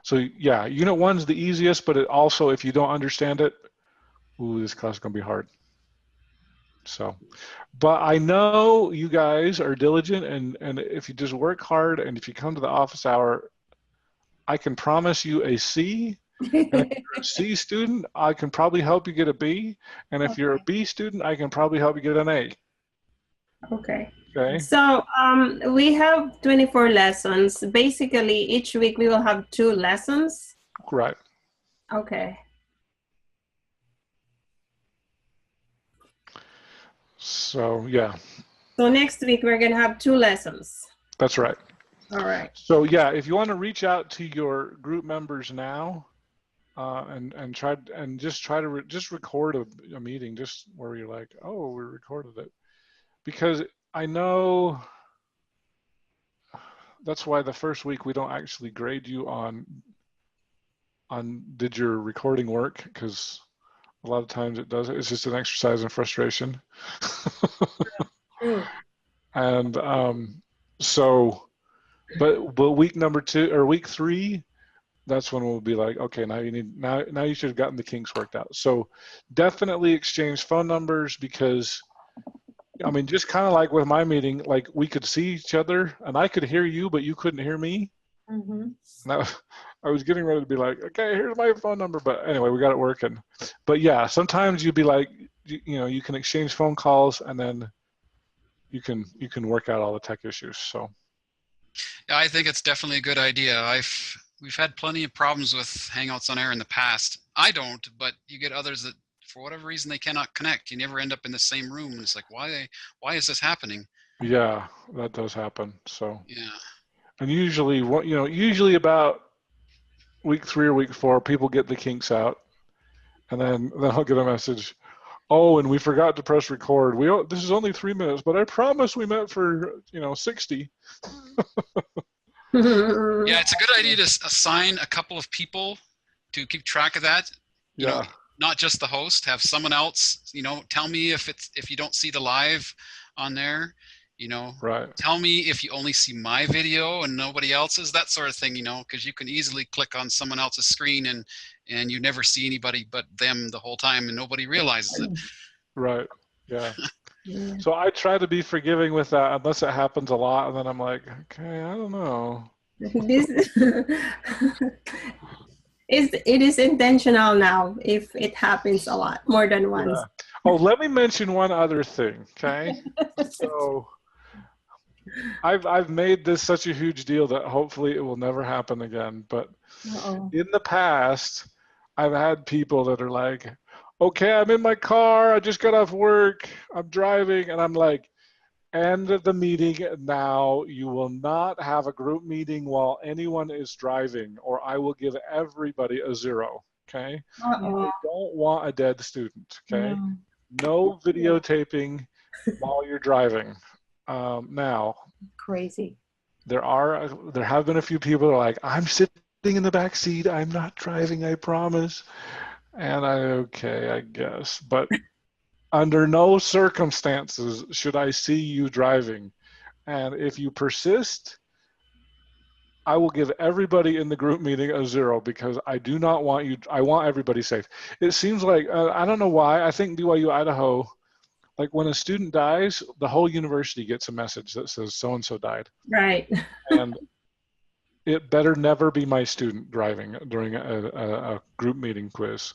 So yeah, unit 1's the easiest, but it also, if you don't understand it, ooh, this class is going to be hard. So, but I know you guys are diligent, and if you just work hard and if you come to the office hour, I can promise you a C. And if you're a C student, I can probably help you get a B. And if you're a B student, I can probably help you get an A. Okay. Okay. So we have 24 lessons. Basically, each week we will have 2 lessons. Right. Okay. So yeah. So next week we're gonna have 2 lessons. That's right. All right. So yeah, if you want to reach out to your group members now, and just try to just record a meeting, just where you're like, oh, we recorded it, because I know that's why the first week we don't actually grade you on did your recording work, because a lot of times it doesn't. It's just an exercise in frustration. And so. But week number 2 or week 3, that's when we'll be like, okay, now you should have gotten the kinks worked out. So definitely exchange phone numbers, because I mean, just kind of like with my meeting, like we could see each other and I could hear you, but you couldn't hear me. Mm-hmm. Now, I was getting ready to be like, okay, here's my phone number, but anyway, we got it working. But yeah, sometimes you'd be like, you know, you can exchange phone calls and then you can work out all the tech issues. So. Yeah, I think it's definitely a good idea. We've had plenty of problems with Hangouts on Air in the past. I don't, but you get others that, for whatever reason, they cannot connect. You never end up in the same room, and it's like, why is this happening? Yeah, that does happen. So. Yeah. And usually about week 3 or week 4, people get the kinks out, and then I'll get a message. Oh, and we forgot to press record. This is only 3 minutes, but I promise we meant for 60. Yeah, it's a good idea to assign a couple of people to keep track of that. You know, not just the host. Have someone else. Tell me if you don't see the live on there. Right. Tell me if you only see my video and nobody else's. That sort of thing. Because you can easily click on someone else's screen and you never see anybody but them the whole time, and nobody realizes it. Right. Yeah. So I try to be forgiving with that, unless it happens a lot, and then I'm like, okay, I don't know. It is intentional now if it happens a lot, more than once. Yeah. Oh, let me mention one other thing, okay? So I've made this such a huge deal that hopefully it will never happen again. But in the past, I've had people that are like, okay, I'm in my car, I just got off work, I'm driving, and I'm like, end of the meeting now. You will not have a group meeting while anyone is driving, or I will give everybody a 0, okay? I don't want a dead student, okay? No videotaping while you're driving. Now, Crazy. there have been a few people that are like, I'm sitting in the back seat, I'm not driving, I promise. And I guess, but under no circumstances should I see you driving. And if you persist, I will give everybody in the group meeting a 0, because I do not want you, I want everybody safe. It seems like, I don't know why, I think BYU Idaho, like when a student dies, the whole university gets a message that says so-and-so died. Right. And it better never be my student driving during a group meeting quiz.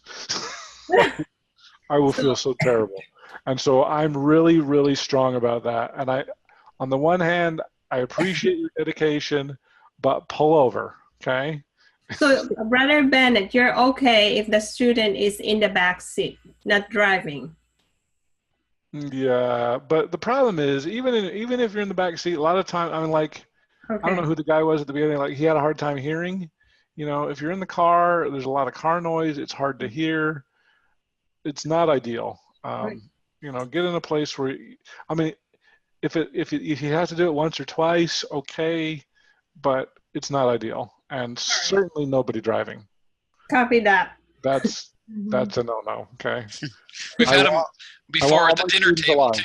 I will feel so terrible. And so I'm really, really strong about that. And on the one hand, I appreciate your dedication, but pull over, okay? So, Brother Bennett, you're okay if the student is in the back seat, not driving. Yeah, but the problem is, even if you're in the back seat, a lot of time, I mean, like, I don't know Okay. who the guy was at the beginning. Like, he had a hard time hearing. You know, if you're in the car, there's a lot of car noise. It's hard to hear. It's not ideal. Right. You know, get in a place where, I mean, if he has to do it once or twice, okay, but it's not ideal, and certainly nobody driving. Copy that. That's Mhm. a no-no. Okay. We've I had them want before all at the my dinner students table alive. too.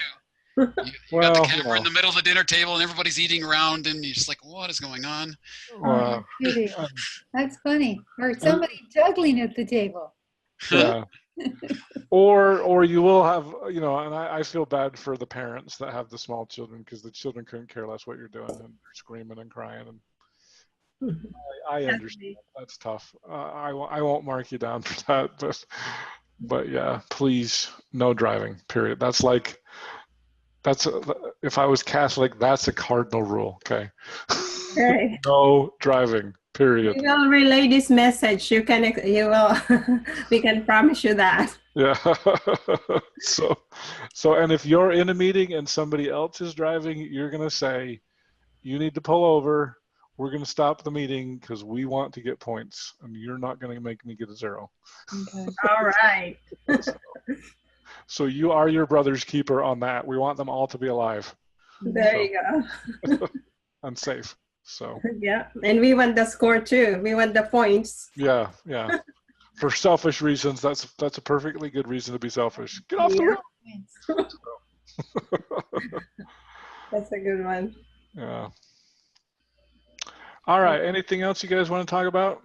You got the Well, camera in the middle of the dinner table and everybody's eating around and you're just like, what is going on? Well, Kidding. That's funny. Or somebody juggling at the table. yeah. Or you will have, you know, and I feel bad for the parents that have the small children, because the children couldn't care less what you're doing, and they're screaming and crying, and I understand that's tough. I won't mark you down for that, but yeah, please, no driving. Period. That's like, if I was Catholic, that's a cardinal rule. Okay. Okay. No driving. Period. We will relay this message. You will, we can promise you that. Yeah. So, and if you're in a meeting and somebody else is driving, you're going to say, you need to pull over. We're going to stop the meeting because we want to get points, and you're not going to make me get a 0. Okay. All right. So you are your brother's keeper on that. We want them all to be alive There you go. and safe. So Yeah. And we want the score too. We want the points. yeah. For selfish reasons, that's a perfectly good reason to be selfish. Get off the road. That's a good one. Yeah. All right. Anything else you guys want to talk about?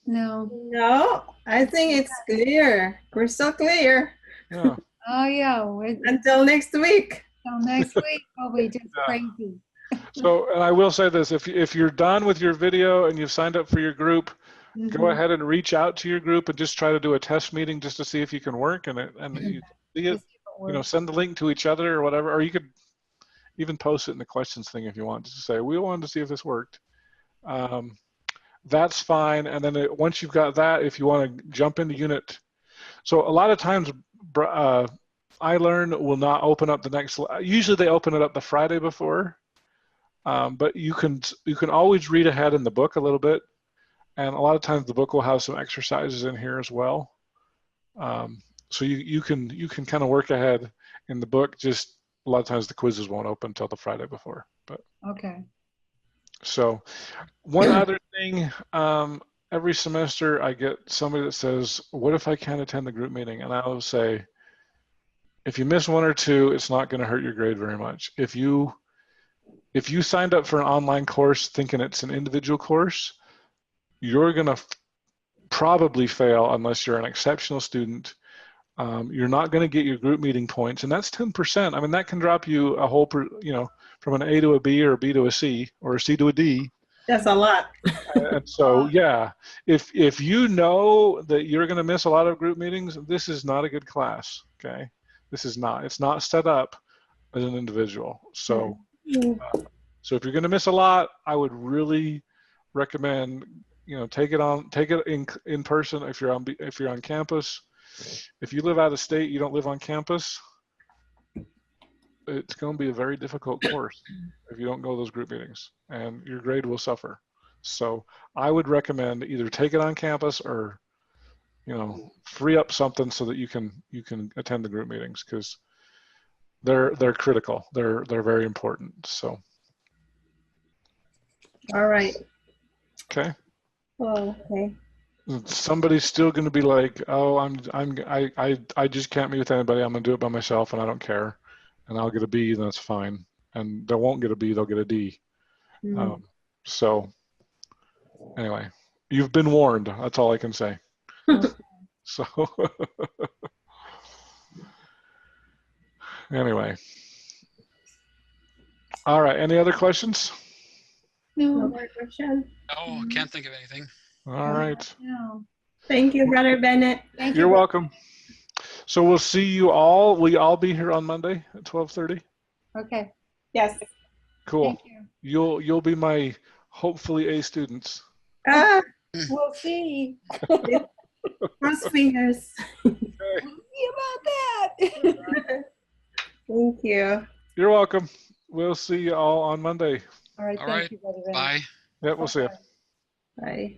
No. No, I think it's clear. Crystal clear. Yeah. Oh, yeah. Until next week. Until next week, probably just Yeah. crazy. So, and I will say this: if you're done with your video and you've signed up for your group, go Mhm. ahead and reach out to your group and just try to do a test meeting just to see if you can work, and you see it. Just keep it You know, working. send the link to each other or whatever, or you could even post it in the questions thing if you want, just to say we wanted to see if this worked. That's fine. And then once you've got that, if you want to jump into unit, so a lot of times iLearn will not open up the next. Usually they open it up the Friday before, but you can always read ahead in the book a little bit, and a lot of times the book will have some exercises in here as well. So you can kind of work ahead in the book. Just a lot of times the quizzes won't open until the Friday before. But Okay. so one other thing, every semester I get somebody that says, what if I can't attend the group meeting? And I will say, if you miss 1 or 2, it's not going to hurt your grade very much. If you signed up for an online course thinking it's an individual course, you're going to probably fail unless you're an exceptional student. You're not going to get your group meeting points, and that's 10%. I mean, that can drop you a whole, from an A to a B or a B to a C or a C to a D. That's a lot. And so, yeah, if you know that you're going to miss a lot of group meetings, this is not a good class. Okay, it's not set up as an individual. So, so if you're going to miss a lot, I would really recommend, take it in person if you're on campus. If you live out of state, you don't live on campus, it's going to be a very difficult course if you don't go to those group meetings, and your grade will suffer. So I would recommend either take it on campus or, free up something so that you can attend the group meetings, because they're critical. They're very important. So. All right. Okay. Oh, okay. Somebody's still going to be like, oh, I just can't meet with anybody. I'm going to do it by myself, and I don't care, and I'll get a B, and that's fine. And they won't get a B; they'll get a D. So, anyway, you've been warned. That's all I can say. So, anyway, all right. Any other questions? No No. more question. Oh, can't think of anything. All right. No. Thank you, Brother Bennett. Thank You're you. welcome. So we'll see you all. Will you all be here on Monday at 12:30? Okay. Yes. Cool. Thank you. You'll be my hopefully A students. Ah, We'll see. Cross fingers. Okay. See about that. Thank you. You're welcome. We'll see you all on Monday. All right, All thank right. you, Brother Van. Bye. Yep, we'll see you. Bye-bye. Bye.